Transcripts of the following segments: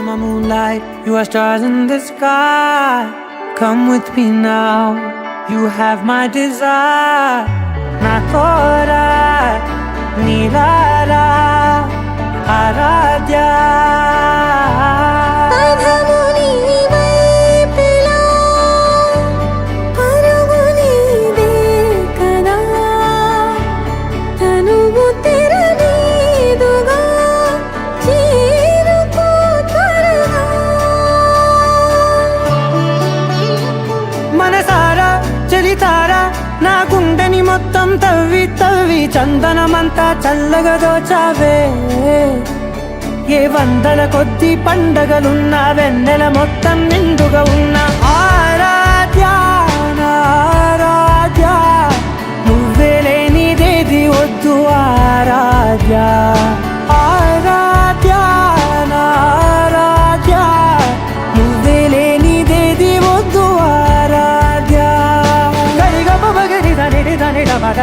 summer moonlight, you are stars in the sky. Come with me now, you have my desire. Na tora nilara aradhya. నా గుండెని మొత్తం తవ్వి తవ్వి చందనమంతా చల్లగా దోచావే. ఏ వందల కొద్ది పండగలున్న వెన్నెల మొత్తం నిండుగా ఉన్న ఆరాధ్య ఆరాధ్య, నువ్వే లేనిదేది వద్దు ఆరాధ్య ఆరాధ్య ఆరాధ్య, నువ్వే లేనిదేది వద్దు ఆరాధ్య. గరి గమ గరి దని దని దని దని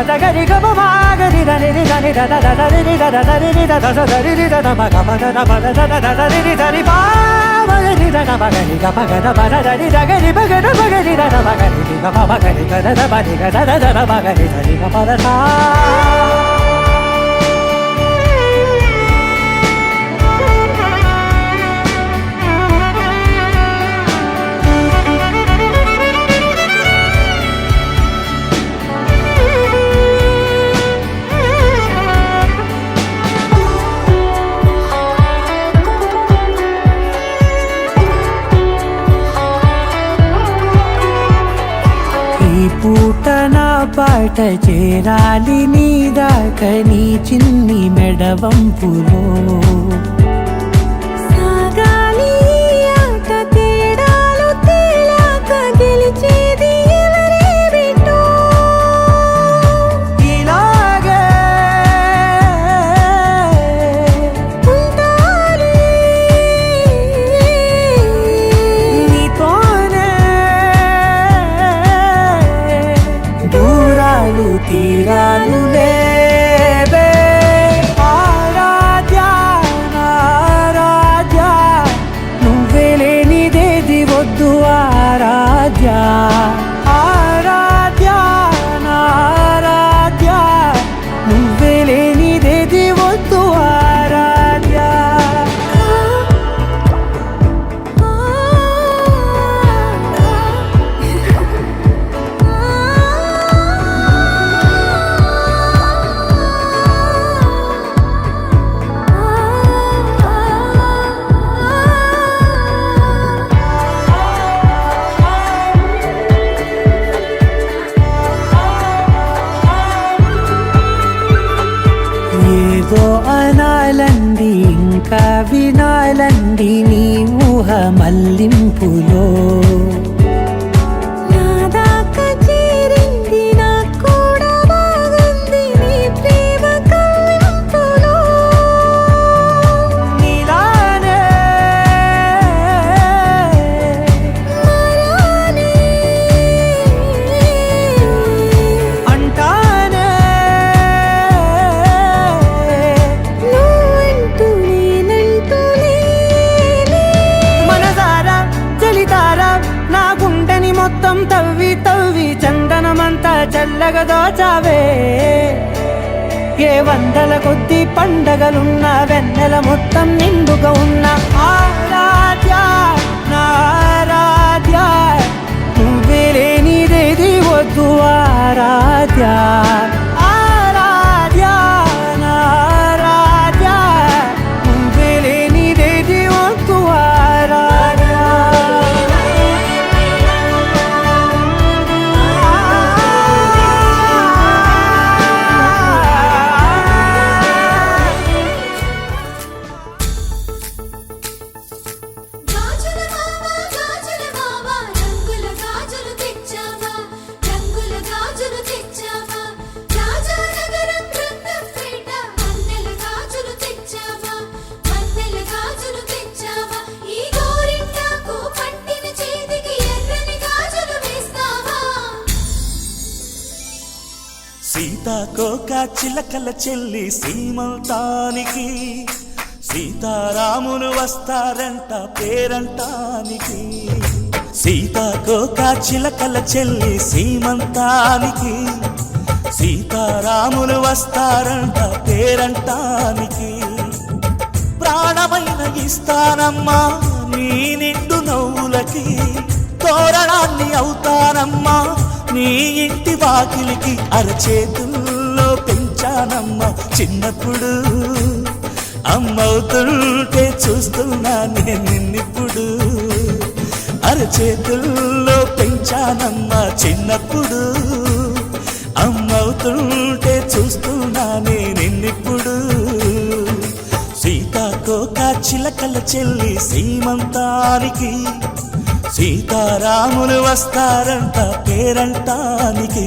పూట నా పాట చేరాలి నీ దాకా నీ చిన్ని మెడవంపులో. సాగాలి ఆట తేడాలు తేలాక గెలిచేది ఎవరే బిడ్డో. ఇలాగే ఉంటాలి నీతోనే దూరాలు తీరాలు లేవే. ఆరాధ్య ఆరాధ్య, నువ్వే లేనిదేది వద్దు ఆరాధ్య ఆరాధ్య ఆరాధ్య, నువ్వే లేనిదేది వద్దు ఆరాధ్య. ఏదో అనాలండి ఇంకా వినాలండి నీ ఊహ మల్లింపులో. నా దాకా చేరింది నాకు కూడా బాగుంది నీ ప్రేమ కవ్వింపులో. నీలానే మరానే అంటానే నువ్వంటూ నేనంటూ లేనే. మనసారా చలితారా నా గుండెని మొత్తం తవ్వి తవ్వి చందనమంతా చల్లగా దోచావే. ఏ వందల కొద్ది పండగలున్న వెన్నెల మొత్తం నిండుగా ఉన్న ఆరాధ్య ఆరాధ్య, నువ్వే లేనిదేది వద్దు ఆరాధ్య ఆరాధ్య ఆరాధ్య, నువ్వే లేనిదేది వద్దు ఆరాధ్య. గాజుల మావా రంగుల గాజులు తెచ్చావా, రంగుల గాజులు తెచ్చావా. రాజానగరం రంగంపేట మన్నెల గాజులు తెచ్చావా, మన్నెల గాజులు తెచ్చావా. ఈ గోరింటాకు పట్టిన చేతికి ఎర్రని గాజులు వేస్తావా. సీతాకోక చిలకల చెల్లి సీమంతానికి సీతారాములు వస్తారంట పేరంటానికి, సీతాకోక చిలకల చెల్లి సీమంతానికి. సీతారాములు వస్తారంట పేరంటానికి, ప్రాణమైన ఇస్తానమ్మా నీ నిండు నవ్వులకి, తోరణాన్ని అవుతానమ్మా నీ ఇంటి వాకిలికి. అరచేతుల్లో పెంచానమ్మా చిన్నప్పుడు, అమ్మవుతుంటే చూస్తున్నా నేను నిన్నిప్పుడు. అరచేతుల్లో పెంచానమ్మా చిన్నప్పుడు, అమ్మవుతుంటే చూస్తున్నా నేను నిన్నిప్పుడు. సీతాకోక చిలకల చెల్లి సీమంతానికి, సీతారాములు వస్తారంట పేరంటానికి.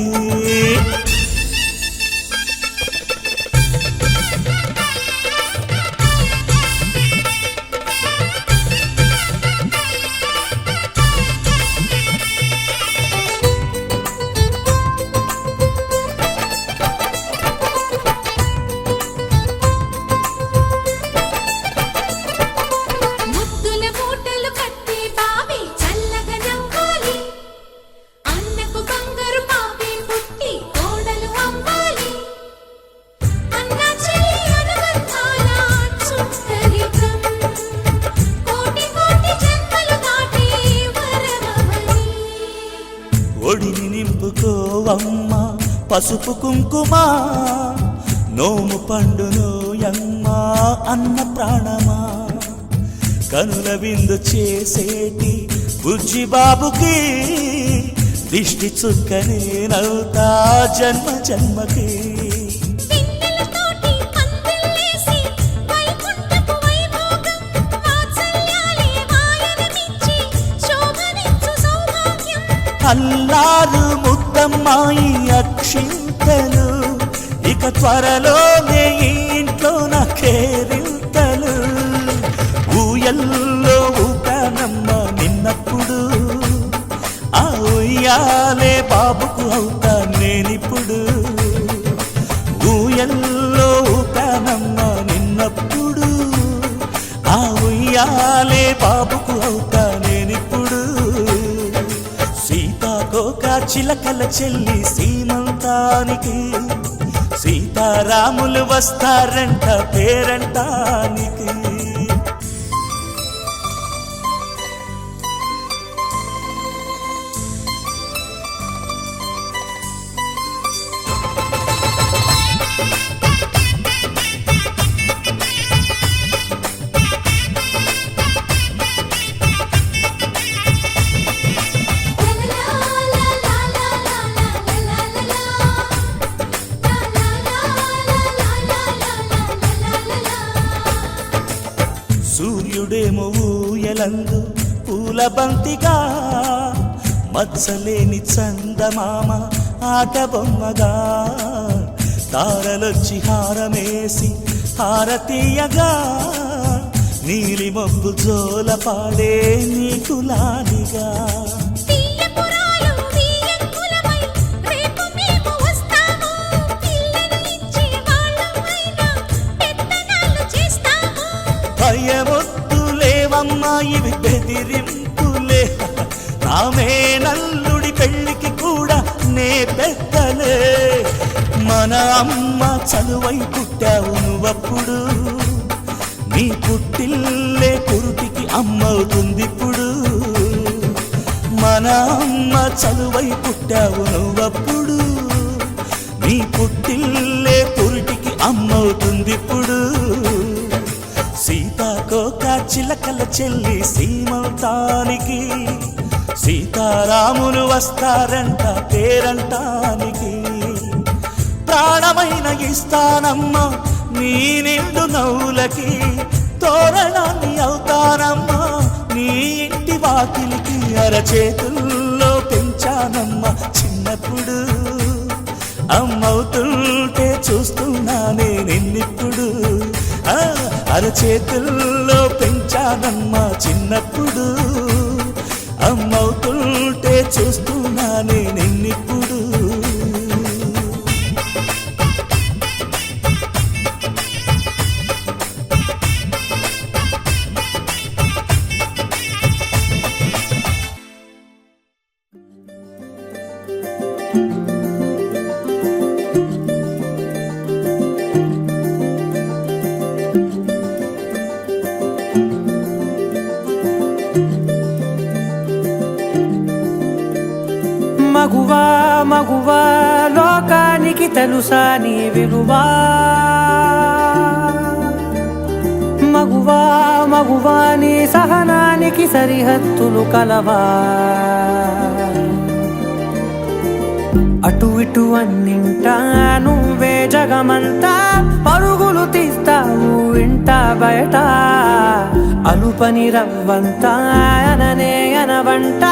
ముద్దుల మూటలు కట్టి బావి చల్లగా నవ్వాలి, అన్నకు బంగారు పాపి పుట్టి కోడలు అవ్వాలి. అన్న చెల్లి అనుబంధాల చుట్టరికం, కోటి కోటి జన్మలు దాటి వరమవని. ఒడిని నింపుకోవమ్మ పసుపు కుంకుమ, నోము పండునోయమ్మ అన్న ప్రాణమా. కనుల విందు చేసేటి బుజ్జి బాబుకి, దిష్టి చుక్కనేనవుతా జన్మ జన్మకి. పిన్నెలతోటి పందిళ్ళేసి వైకుంఠపు వైభోగం, వాత్సల్యాలే వాయనమిచ్చి శోభనిచ్చు సౌభాగ్యం. అల్లారు ముద్దమ్మాయి అక్షింతలు, ఇక త్వరలోనే ఈ ఇంట్లో నా కేరింతలు. ఊయల్లో ఊపానమ్మ నిన్నప్పుడు, ఆ ఉయ్యాలే బాబుకు అవుతా నేనిప్పుడు. ఊయల్లో ఊపానమ్మ నిన్నప్పుడు, ఆ ఉయ్యాలే బాబుకు అవుతా నేనిప్పుడు. సీతాకోక చిలకల చెల్లి సీమంతానికి, సీతారాములు వస్తారంట పేరంటానికి. సూర్యుడేమో ఊయలందు పూల బంతిగా, మత్సలేని చందమామ ఆట బొమ్మగా. తారలొచ్చి హారమేసి హారతీయగా, నీలి మబ్బు జోల పాడే నీకులాలిగా. తీయపురాలు తీయంకులమై రేపు మేము వస్తాము, పిల్లను ఇచ్చే వాళ్ళమైనా పెత్తనాలు చేస్తాము. భయమొద్దులేవమ్మా ఇవి బెదిరింపులే, నామే నల్లుడి పెళ్ళికి కూడా నే పెద్దలే. మన అమ్మ చలువై పుట్టావు నువ్వప్పుడు, నీ పుట్టిల్లే పురుటికి అమ్మవుతుందిప్పుడు. మన అమ్మ చలువై పుట్టావు నువ్వప్పుడు, నీ పుట్టిల్లే పురుటికి అమ్మవుతుందిప్పుడు. సీతాకోక చిలకల చెల్లి సీమంతానికి, సీతారాములు వస్తారంట పేరంటానికి. ప్రాణమైన ఇస్తానమ్మా నీ నిండు నవ్వులకి, తోరణాన్ని అవుతానమ్మా నీ ఇంటి వాకిలికి. అరచేతుల్లో పెంచానమ్మా చిన్నప్పుడు, అమ్మవుతుంటే చూస్తున్నానే నిన్నిప్పుడు. అరచేతుల్లో పెంచానమ్మా చిన్నప్పుడు, అమ్మవుతుంటే చూస్తున్నానే నిన్నిప్పుడు. మగువా మగువా లోకానికి తెలుసా నీ విలువా మగువా మగువా నీ సహనానికి సరిహద్దులు కలవా అటు ఇటు అన్నింటా నువ్వే జగమంతా పరుగులు తీస్తావు ఇంట బయట అలుపని రవ్వంతా అననే అనవంట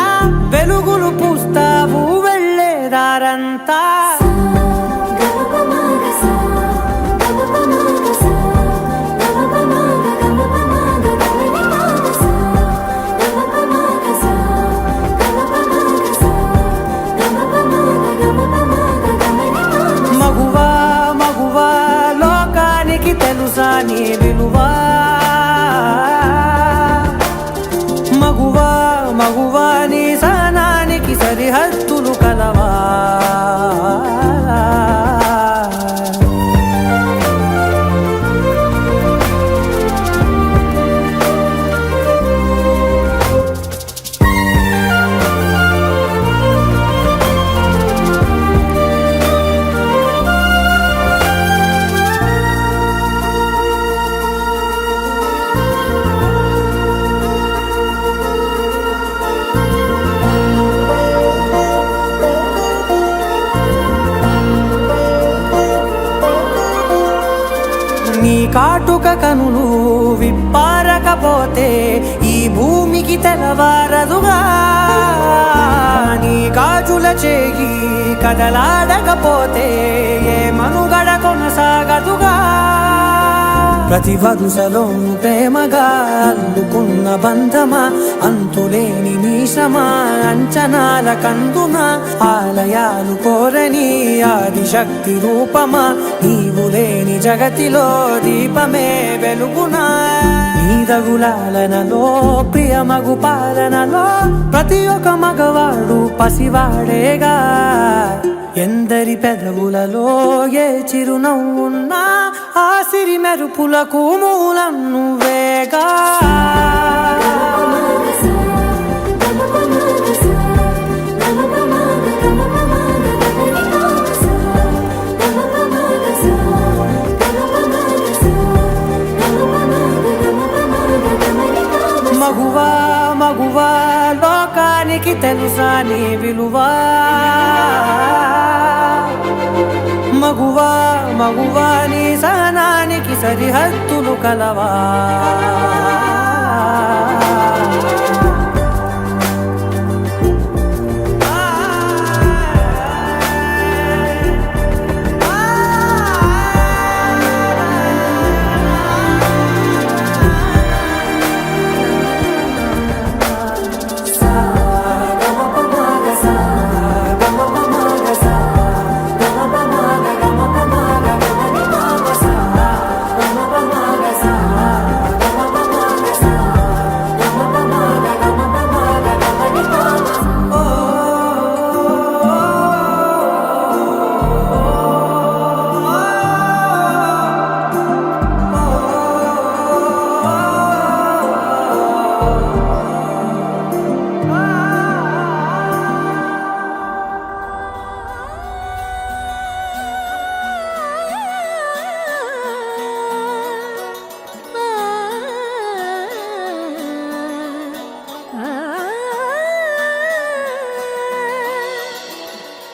వెలుగులు పూస్తావు వెళ్ళేదారంతా మగువా మగువా లోకానికి తెలుసా నీ విలువా మగువా మగువా నీ సహనానికి సరిహద్దులు కలవా నీ కాటుక కనులు విప్పారకపోతే ఈ భూమికి తెలవారదుగా నీ గాజుల చేయి కదలాడకపోతే ఏ మనుగడ కొనసాగదుగా ప్రతి వరుసలోను ప్రేమగా అల్లుకున్న బంధమా అంతులేని నీశమా అంచనాల కందున ఆలయాలు కోరని ఆదిశక్తి రూపమా నీవు లేని జగతిలో దీపమే వెలుగునా నీ రఘులాలనలో ప్రియమగు పాలనలో ప్రతి ఒక్క మగవాడు పసివాడేగా ఎందరి పెదవులలో ఏ చిరునవ్వున్నా ఆ సిరి మెరుపులకు మూలం నువ్వేగా మగువా మగువా లోకానికి తెలుసా నీ విలువా మగువా మగువా నీ సహనానికి సరిహద్దులు కలవా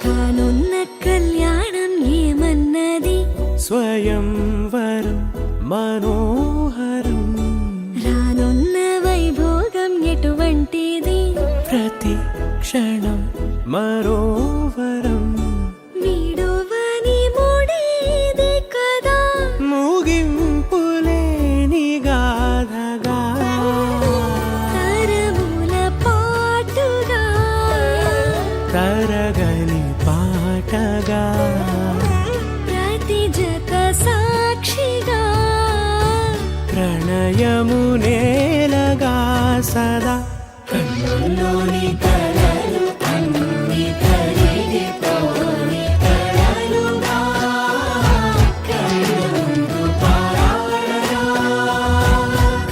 కానున్న కళ్యాణం ఏమన్నది స్వయంవరం మనోహరం రానున్న వైభోగం ఎటువంటిది ప్రతి క్షణం మరోవరం వీడువని ముడిది కదా ముగింపులేని గాథగా తరముల పాటుగా తరగని పాటగా ప్రతి జత సాక్షిగా ప్రణయము నేలగా సదా కన్నుల్లోని కలలు అన్ని కరిగిపోని కలలుగా కన్నుందు పారాడగా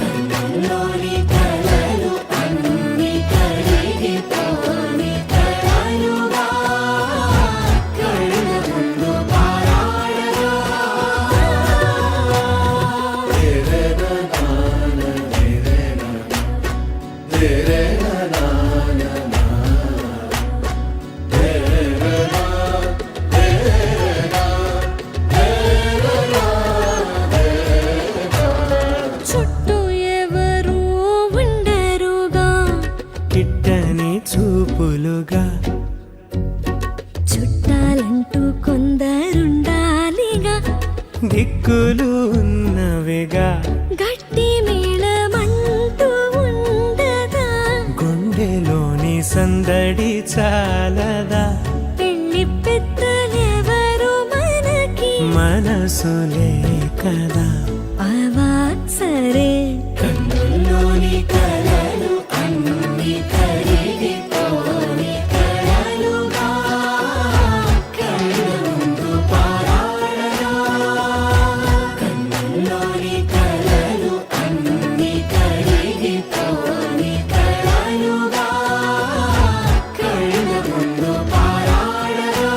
కన్నుల్లోని కలలు అన్ని కరిగిపోని కలలుగా చూపులుగా చుట్టాలంటూ కొందరుండాలిగా దిక్కులు ఉన్నవిగా గట్టి మేళమంటూ ఉండదా గుండెలోని సందడి చాలదా పెళ్లి పెద్దలెవరు మనకి మనసులే కదా అవా సరే కన్నుల్లోని కలలు అన్ని కరిగిపోని కలలుగా కళ్ళ ముందు పారాడరా కన్నుల్లోని కలలు అన్ని కరిగిపోని కలలుగా కళ్ళ ముందు పారాడరా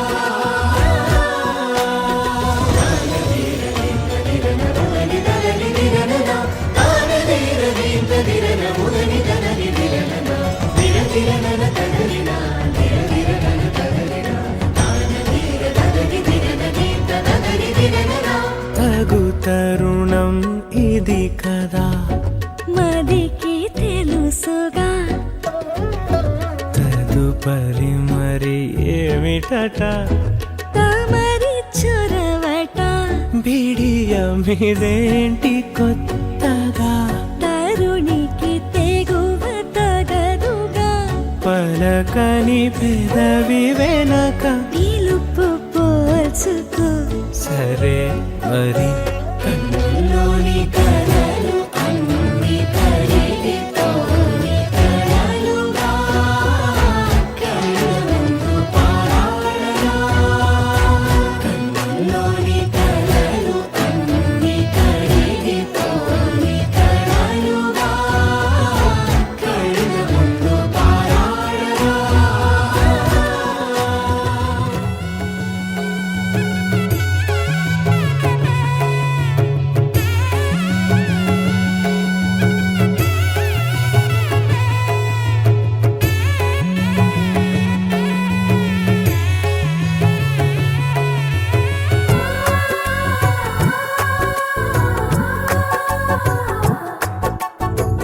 తగు తరుణం ఇది కదా మదికి తెలుసుగా తదుపరి మరి ఏమిటట తమరి చొరవట బిడియమిదేంటి కొత్తగా తరుణికి తెగువ తగదుగా పలకని పెదవి వెనక పిలుపు పోల్చుకో సరే మరి కన్నుల్లోని కలలు అన్ని కరిగిపోని కలలుగా కళ్ళ ముందు పారాడరా కన్నుల్లోని కలలు అన్ని కరిగిపోని కలలుగా కళ్ళ ముందు పారాడరా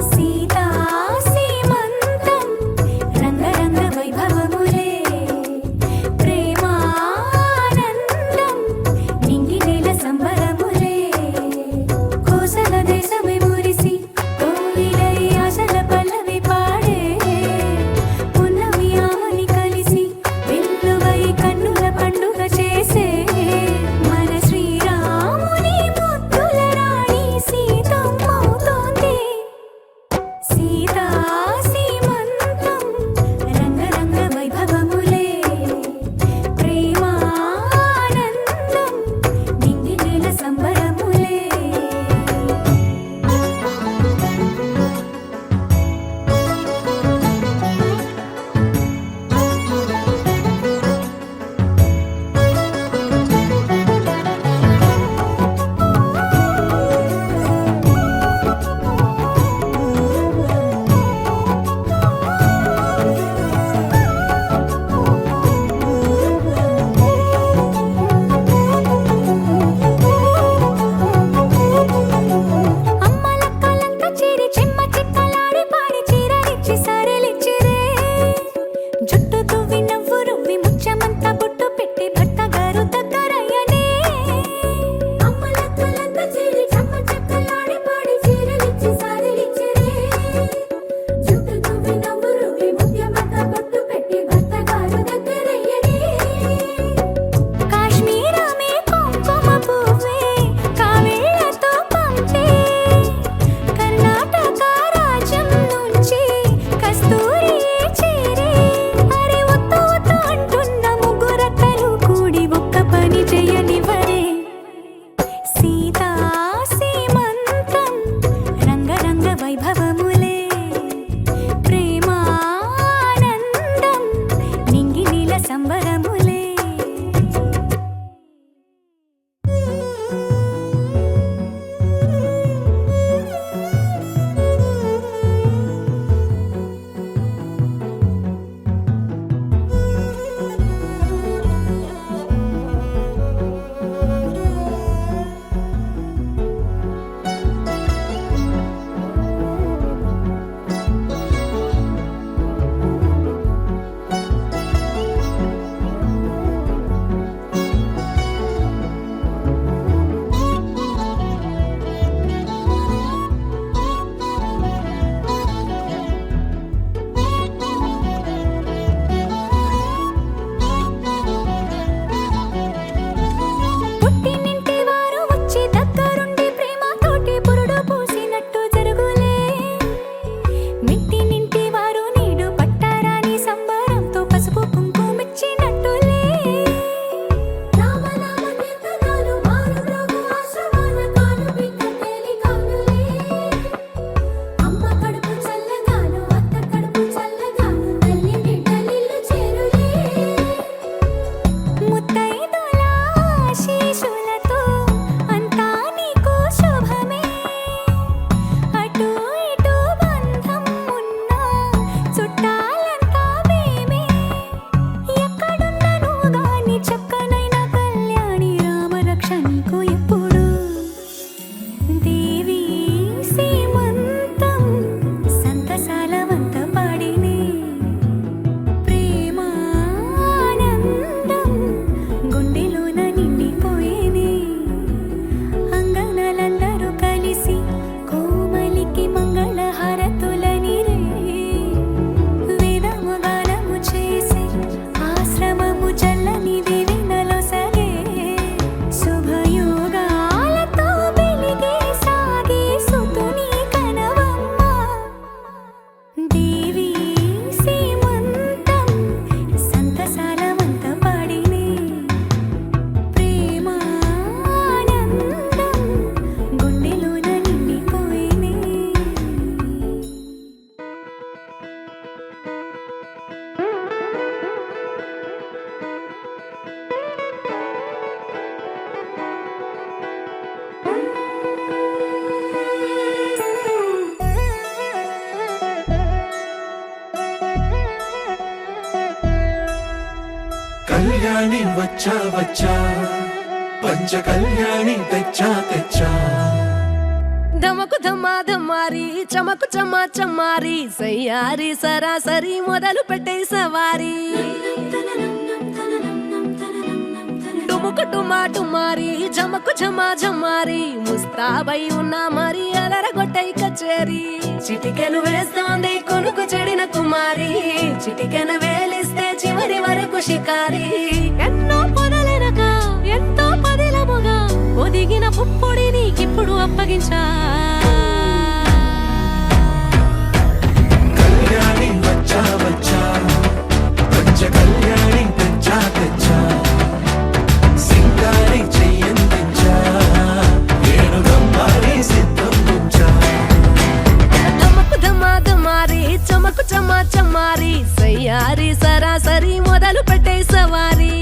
సీతా సీమంతం రంగరంగ వైభవములే ప్రేమానందం నింగి నేల సంబరములే కోసల దేశమే మురిసి కోయిలై ఆశల పల్లవి పాడే పున్నమి ఆమని కలిసి వెల్లువై కన్నుల పండుగ చేసే మన శ్రీరాముని ముద్దుల రాణి సీతమ్మవుతోంది సీతా సీమంతం రంగరంగ వైభవములే ప్రేమానందం నింగి నేల సంబరములే కళ్యాణి వచ్చా వచ్చా పంచ కళ్యాణి తెచ్చా తెచ్చా ధమకు ధమా ధమారి చమకు చమా చమారి సయ్యారి సరాసరి మొదలు పెట్టే సవారి డుముకు డుమా డుమారి జమకు ఝమా ఝమారి ముస్తాబై ఉన్నా మరి అలరగొట్టై కచేరి చిటికెను వేస్తోంది కొనుకు చెడిన కుమారి చిటికెను వేలిస్తే చివరి వరకు షికారి ఎన్నో పొదలెనక ఎంతో పదిలముగా ఒదిగిన పుప్పొడి నీకిప్పుడు అప్పగించా కళ్యాణి వచ్చా వచ్చా పంచ కళ్యాణి తెచ్చా తెచ్చా సింగారి చెయ్యందించా నేను గమ్మారి సిద్ధం ఉంచా ధమకు ధమా ధమారి చమకు చమా చమారి సయ్యారి సరాసరి మొదలు పెట్టే సవారి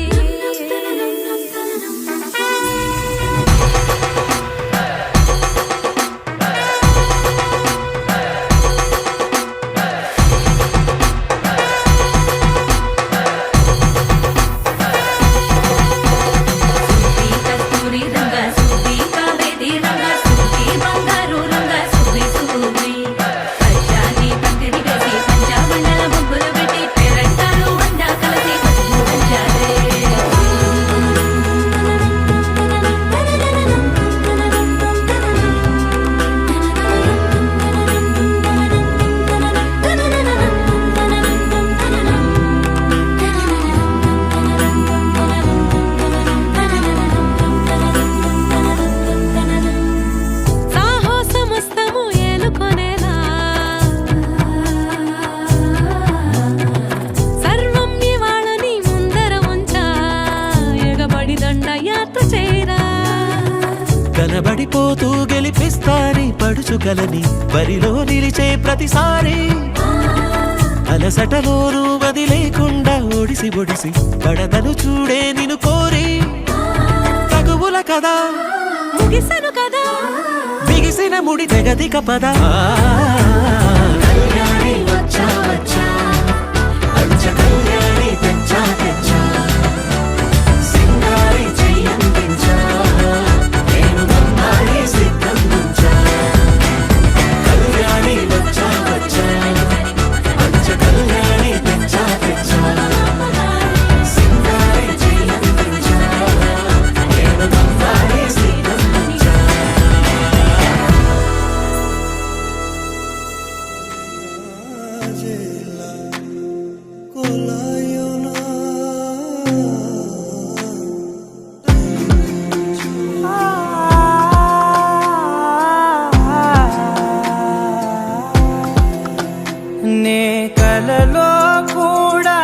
కనబడిపోతూ గెలిపిస్తాని పడుచుకలని బరిలో నిలిచే ప్రతిసారి అలసటలోనూ వదిలేకుండా ఒడిసి ఒడిసి పడదను చూడే నిన్ను కోరి తగువుల కదా ముగిసెను కదా బిగిసిన ముడి తెగదిక పద కళ్యాణి వచ్చా వచ్చా పంచ కళ్యాణి తెచ్చా తెచ్చా సింగారి చెయ్యందించా నేను గమ్మారి సిద్ధం ఉంచా కళ్యాణి వచ్చా వచ్చా పంచ కళ్యాణి తెచ్చా తెచ్చా సింగారి చెయ్యందించా నేను గమ్మారి సిద్ధం ఉంచా నే కలలో కూడా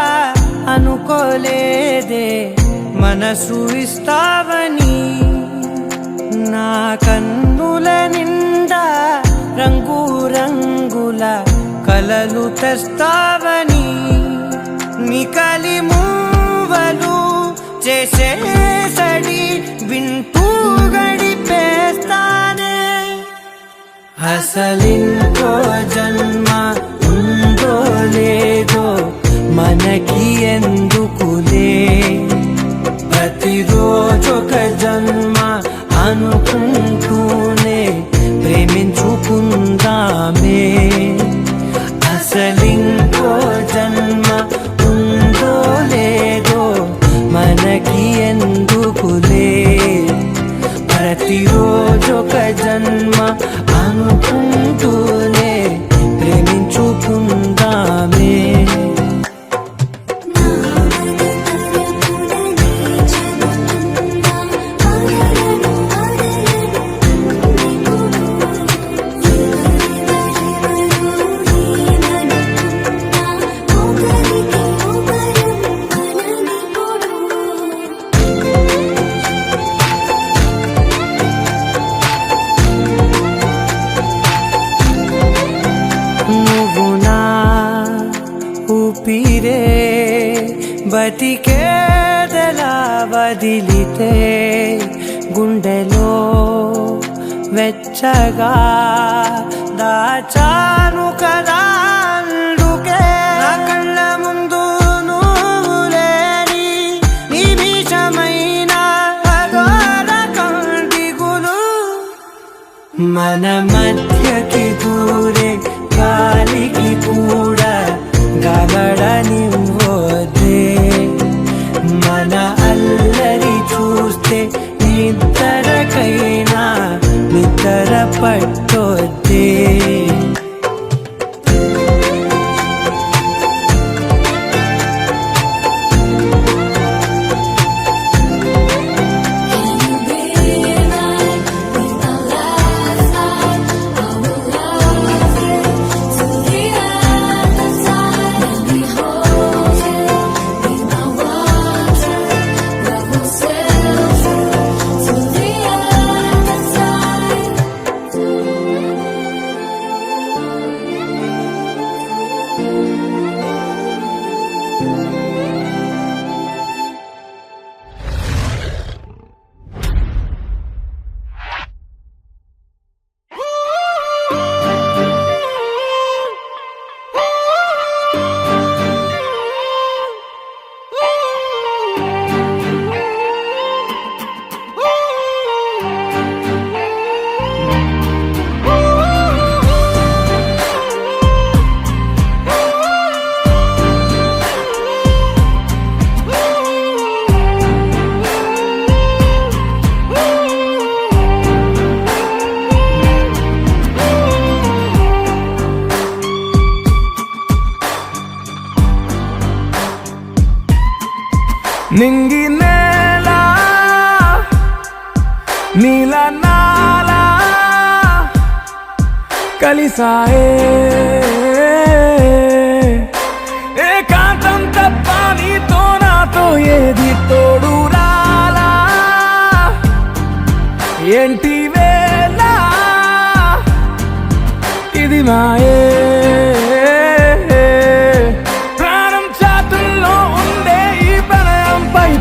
అనుకోలేదే మనసు ఇస్తావని నా కన్నుల నిండా రంగు రంగుల కలలు తెస్తావని నికలి మూవలు చేసేసడి వింటూ గడిపేస్తానే అసలింకో జన్మ ఉందో లేదో మనకి ఎందుకులే ప్రతిరోజొక జన్మ అనుకుంటూనే ప్రేమించుకుందామే అసలింకో జన్మ ఉందో లేదో మనకి ఎందుకులే ప్రతిరోజొక జన్మ అనుకుంటూనే ప్రేమించుకుందామే నువ్వు నా ఊపిరే బతికేదలా వదిలితే గుండెలో వెచ్చగా దాచాను కదా అందుకే నా కళ్ళ ముందు నువ్వు లేని మన మధ్యకి దూరే గాలికి కూడా గలడనివ్వదే మన అల్లరి చూస్తే నిద్రకైనా నిద్ర పట్టొద్దే నింగి నేల నీల నాల కలిసాయే ఏకాంతం తప్ప నీతో నాతో ఏది తోడు రాలా ఏంటి వేళ ఇది మాయే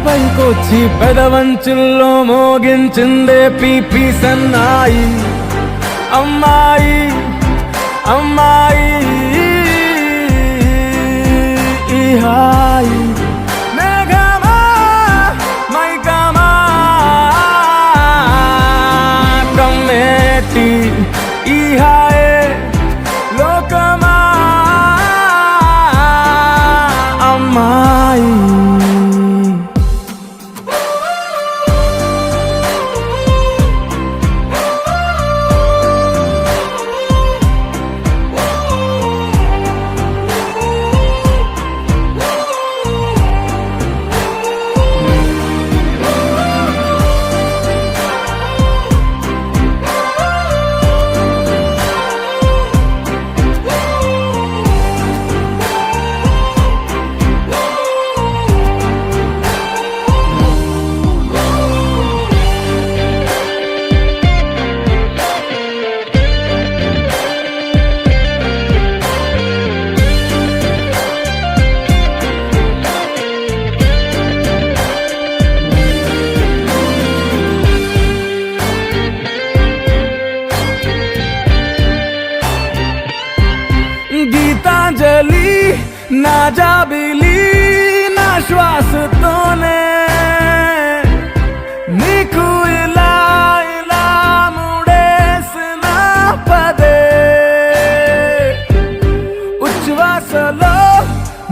పైకొచ్చి పెదవంచుల్లో మోగించిందే పీపీ సన్నాయి అమ్మాయి అమ్మాయి ఈ హాయి మేఘమా మైకమా కమ్మేటి ఈ హాయే లోకమా అమ్మాయి గీతాంజలి నా జాబిలి నా శ్వాసతోనే నీకు ఇలా ఇలా ముడేసిన పదే ఉచ్ఛ్వాసలో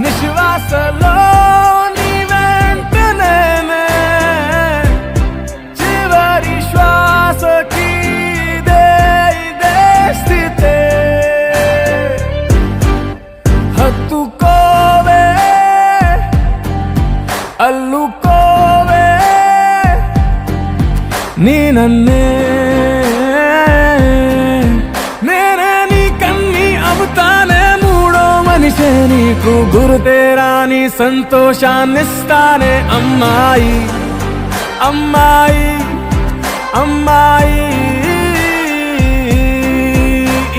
నిశ్వాసలో నీ వెంట నేనే చివరి శ్వాసకి ఇదే స్థితే హత్తుకోవే అల్లుకోవే నీ నన్నే నేనే నీ కన్ని అవుతానే మూడో మనిషే నీకు గురుతేరాని సంతోషాన్నిస్తానే అమ్మాయి అమ్మాయి అమ్మాయి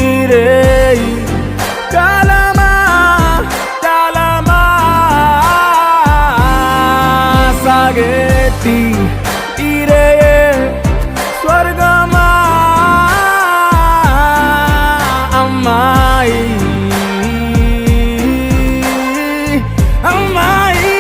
ఇరే కాలమా కాలమా సాగేటి ఇరే స్వర్గమా అమ్మాయి అమ్మాయి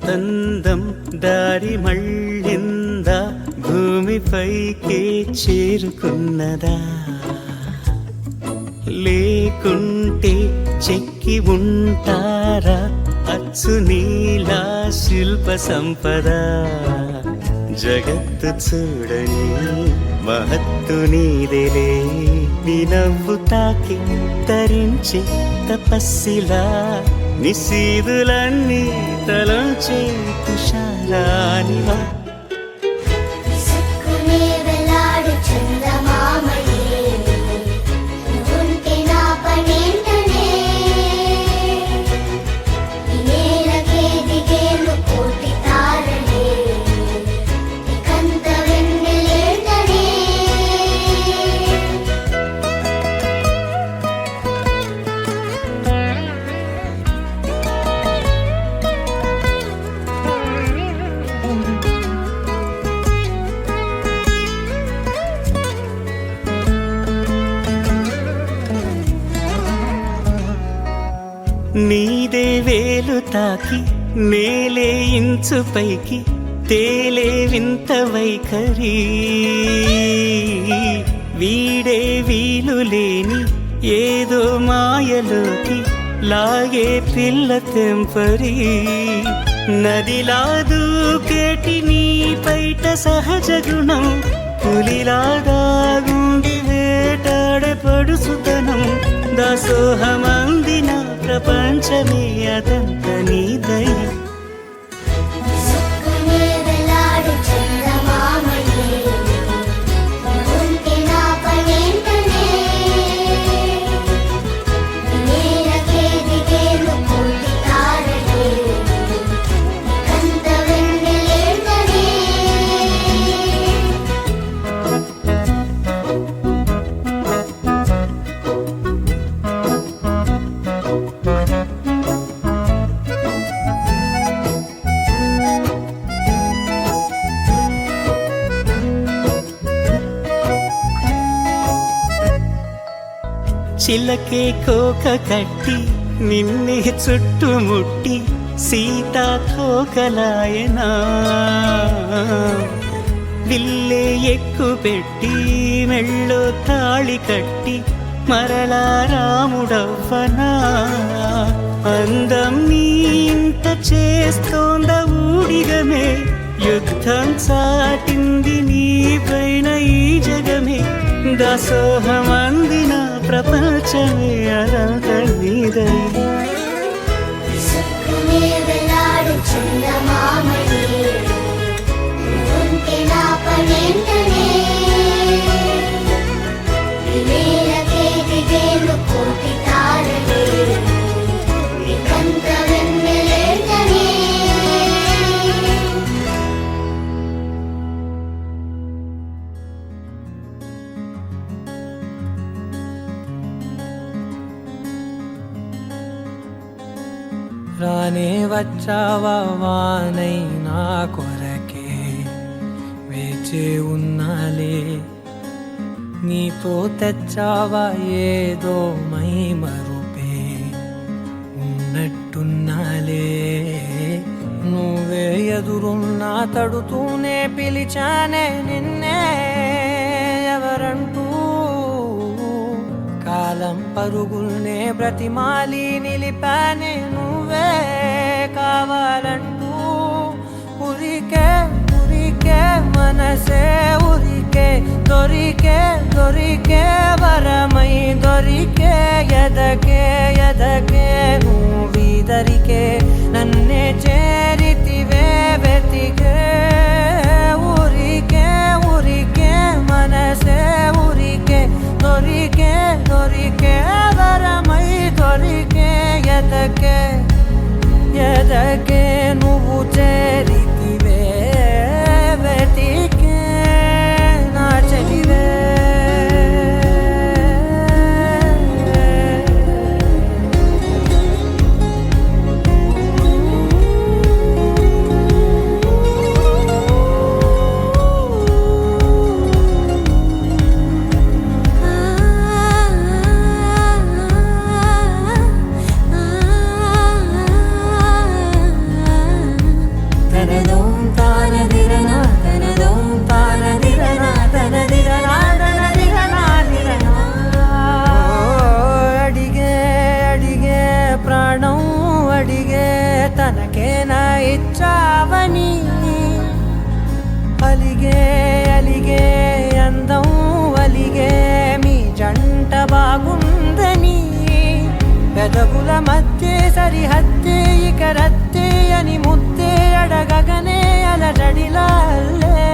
ఎంతందం దారి మళ్ళిందా భూమిపైకే చేరుకున్నదా లేకుంటే చెక్కి ఉంటారా అచ్చు నీలా శిల్ప సంపద జగత్తు చూడని మహత్తు నీదేలే నీ నవ్వు తాకి తరించి తపస్సిలా నిశీదులన్నీ తలంచే తుషారానివా విసుక్కునే వెలాడు చందమామయే నువ్వుంటే నా పనేంటనే ఈ నేలకే దిగేలు కోటి తారలే ఇకంత వెన్నెలేంటనే నీదే వేలు తాకి నేలే ఇంచు పైకి తేలే వింత వైఖరి వీడే వీలు లేని ఏదో మాయలోకి లాగే పిల్ల తెంపరి నదిలా దూకేటి నీ పైట సహజ గుణం పులిలాగా గుండి వేటాడే పడుసుతనం దాసోహమందిన ప్రపంచమే అదంత నీ దయ విసుక్కునే వెలాడు చందమామయే నువ్వుంటే నా పనేంటనే ఈ నేలకే దిగేలు కోటి తారలే ఇకంత వెన్నెలేంటనే చిలకే కోక కట్టి నిన్నే చుట్టుముట్టి సీతాకోకలాయనా విల్లే ఎక్కు పెట్టి మెళ్ళో తాళి కట్టి మరలా రాముడవ్వనా అందం నీ ఇంత చేస్తోంద ఊడిగమే యుద్ధం చాటింది నీ పైన ఈ జగమే దాసోహమందిన ప్రపంచమే అదంత నీదై విసుక్కునే వెలాడు చందమామయే నువ్వుంటే నా పనేంటనే ఈ నేలకే దిగేలు కోటి తారలే ఇకంత వెన్నెలేంటనే రానే వచ్చావా వానై నా కొరకే వేచే ఉన్నాలే నీతో తెచ్చావా ఏదో మై మరుపే ఉన్నట్టున్నాలే నువ్వే ఎదురున్నా తడుతూనే పిలిచానే నిన్నే ఎవరంటూ కాలం పరుగుల్నే బ్రతిమాలి నిలిపానే నువ్వే కావాలంటూ ఉరికే ఉరికే మనసే ఉరికే దొరికే దొరికే వరమై దొరికే ఎదకే ఎదకే నువ్విదరికే నన్నే చేరితివే వెతికే ఊరికే ఊరికే మనసే ఊరికే దొరికే దొరికే వరమై దొరికే ఎదకే ఎదకే నువ్వు చేరితివే వెతికే నా చెలివే పెదవుల మధ్య సరిహద్దే ఇక రద్దే అని ముద్దే అడగగనే అలజడిలా అల్లే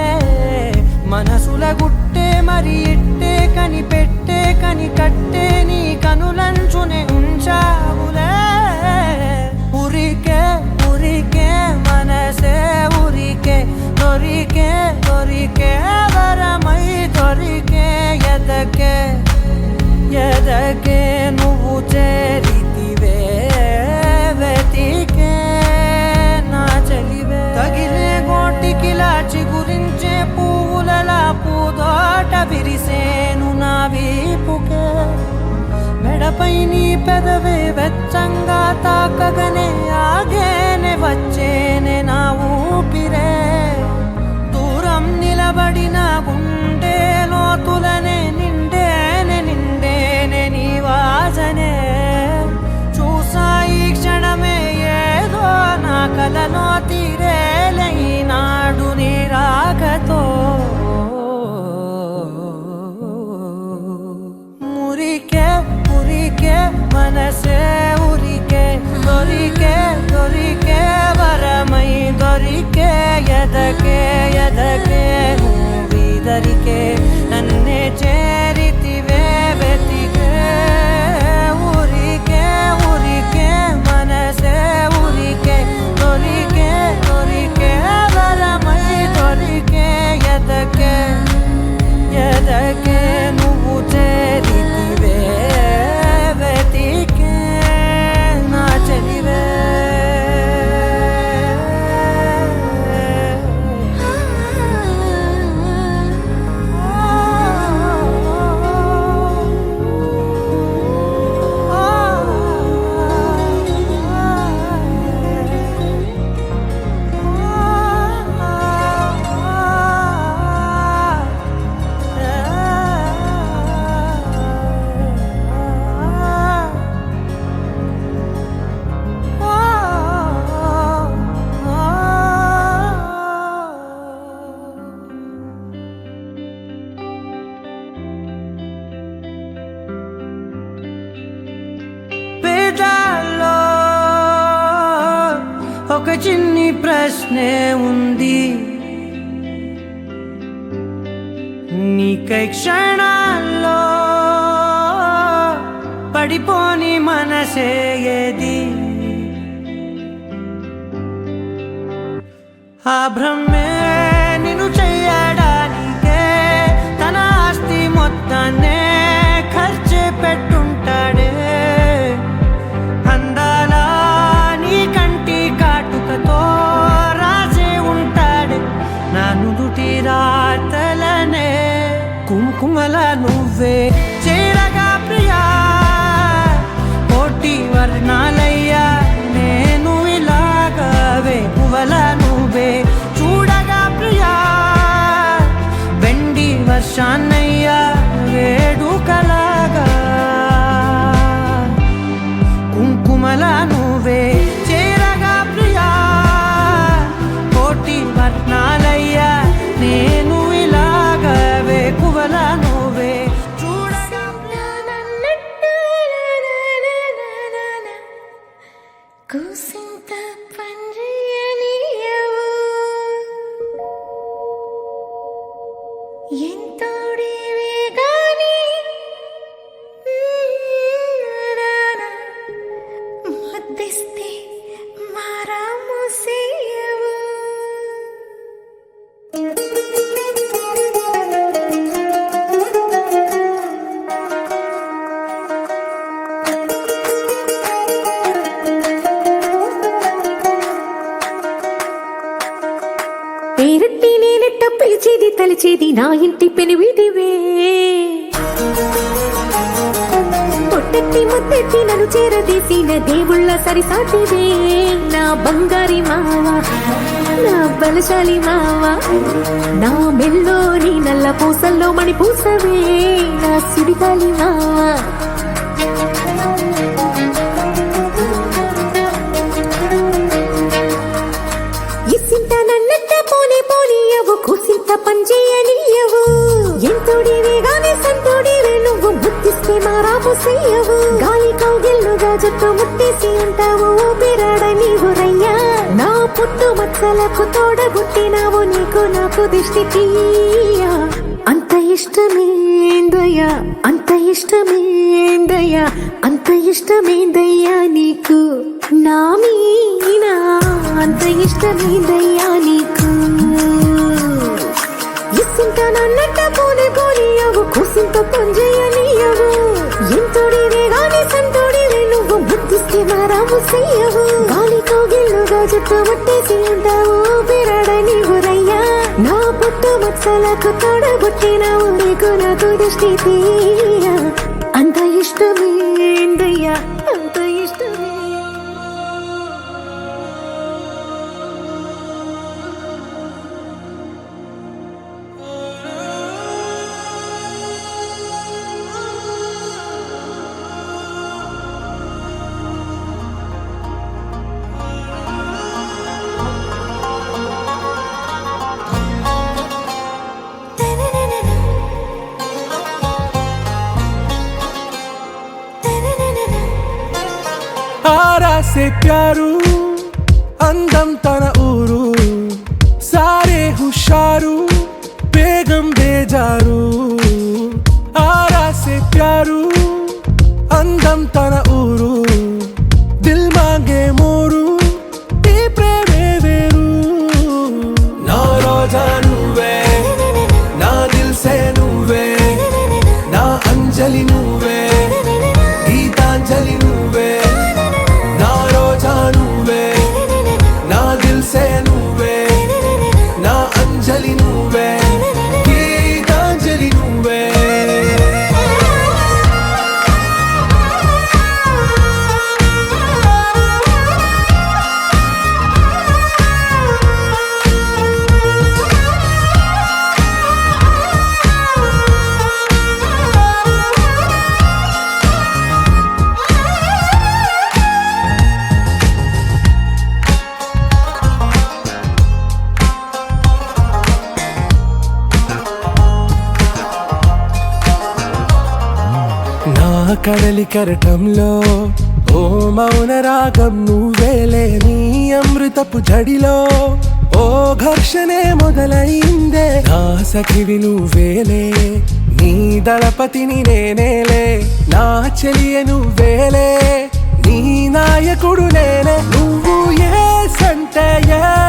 మనసుల గుట్టే మరి ఇట్టే కనిపెట్టే కని కట్టే నీ కనులంచునే ఉంచావులే ఉరికే ఉరికే మనసే ఉరికే దొరికే దొరికే వరమై దొరికే ఎదకే ఎదకే నువ్వు చేరితివే వెతికే నా చెలివే తగిలే గోటికిలా చిగురించే పువ్వులలా పూదోట విరిసేను నా వీపుకే మెడపై నీ పెదవే వెచ్చంగా తాకగనే ఆగేనే వచ్చేనే నా ఊపిరే దూరం నిలబడిన గుండె లోతులనే నిండేనే నిండేనే నీ వాసనే చూసా ఈ క్షణమే ఏదో నా కలలో తీరేలే ఈనాడు నీ రాకతో మురికే మురికే మనసే ఉరికే దొరికే దొరికే వరమై దొరికే ఎదకే ఎదకే నువ్విదరికే నన్నే చేరితివే వెతికే ఉరికే ఉరికే మనసే ఉరికే దొరికే దొరికే వరమై దొరికే ఎదకే ఎదకే నువ్వు చేరితివే వెతికే నా చెలివే వేదాల్లో ఒక చిన్ని ప్రశ్నే ఉంది నీకై క్షణాల్లో పడిపోని మనసే ఏది ఆ భ్రమే నిన్ను చెయ్యడానికే తన ఆస్తి మొత్తాన్నే ఖర్చు పెట్టుంటాడే అందాల నీ కంటి కాటుకతో రాసే ఉంటాడే నా నుదుటి రాతలనే కుంకుమల నువ్వే చేరగా ప్రియా కోటి వర్ణాలయ్యా నేను ఇలాగవే పువ్వల నువ్వే చూడగా ప్రియా వెండి వర్షాన్నయ్యా వేడుకలాగా కుంకుమల నువ్వే చేరగా ప్రియా కోటి వర్ణాలయ్యా నేను ఇలాగవే పువ్వల నువ్వే చూడగా కూసింత పండ్రియనియవు ఎంతోడివే గాని ముద్దిస్తే మారాముసేయవు పేరెత్తి నేనెట్ట పిలిచేది తలిచేది నా ఇంటి పెనివిటివే పొట్టెత్తి ముద్దెత్తి నన్ను చేరదీసిన దేవుళ్ళ సరిసాటివే నా బంగారి మావ నా బలశాలి మావ నా మెల్లోని నల్ల పూసల్లో మణి పూసవే నా సుడిగాలి మావ ఇసింత నన్నట్ట పోనీ పోనీయవు కూసింత పనిచేయనీయవు ఎంతోడివే గాని సంతోడివే నువ్వు ముద్దిస్తే ముద్దిస్తే మారాపు చెయ్యవు గాలి కౌగిల్లుగా జట్టు ముట్టేసి ఉంటావు ఊపిరాడ నీవు రయ్యా నా పుట్టు మచ్చలకు తోడబుట్టినావు నీకు నాకు దిష్టి తీయా అంత ఇష్టమేందయ్యా అంత ఇష్టమేందయ్యా అంత ఇష్టమేందయ్యా నీకు నా మీనా అంత ఇష్టమేందయ్యా నీకు ఇసింత నన్నట్ట పోనే పోనీయవు కుసింత పొంజయ్యనీయవు ఎంతోడివే గాని సంతోడివే నువ్వు బుద్ధిస్తే మారాము చెయ్యవు గాలి కౌగిల్లుగా జుట్టు ముట్టేసి ఉంటావు ఊపిరాడ నీవు రయ్యా నా పుట్టు మచ్చలకు తోడబుట్టినావు నీకు నాకు దృష్టి తీయ అంత ఇష్టమేందయ్యా అంత ఇష్టమే आरा से प्यारू అందం తన ఊరు సారే హుషారు బేగం బేజారు ఆరా से प्यारू అందం తన ఊరు దిల్ మాంగే మోరు ఈ ప్రేమే వేరు నా రోజా నువ్వే నా దిల్ సే నువ్వే నా అంజలి నువ్వే గీతాంజలి నువ్వే నా రోజా నువ్వే నా దిల్ సే నువ్వే నా అంజలి నువ్వే గీతాంజలి నువ్వే నా కడలి కరటంలో ఓ మౌన రాగం నువ్వేలే నీ అమృతపు జడిలో ఓ ఘర్షణే మొదలైందే నా సఖివి నువ్వేలే నీ దళపతిని నేనేలే నా చెలియ నువ్వేలే నీ నాయకుడు నేనే నువ్వు ఏ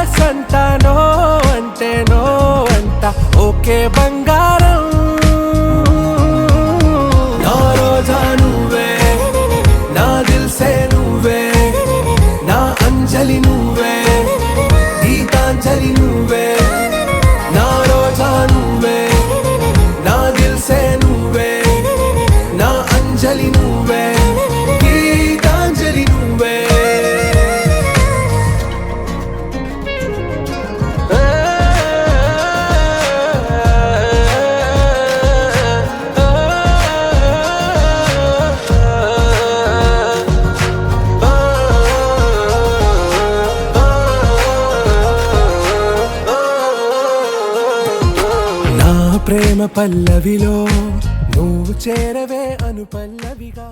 సంట నో అంటే నో అంట ఓకే బంగారం నా రోజా నువ్వే నా దిల్ సే నువ్వే నా అంజలి నువ్వే గీతాంజలి నువ్వే నా రోజా నువ్వే నా దిల్ సే నువ్వే నా అంజలి నువ్వే గీతాంజలి నువ్వే ప్రేమ పల్లవిలో నువ్వు చేరవే అను పల్లవిగా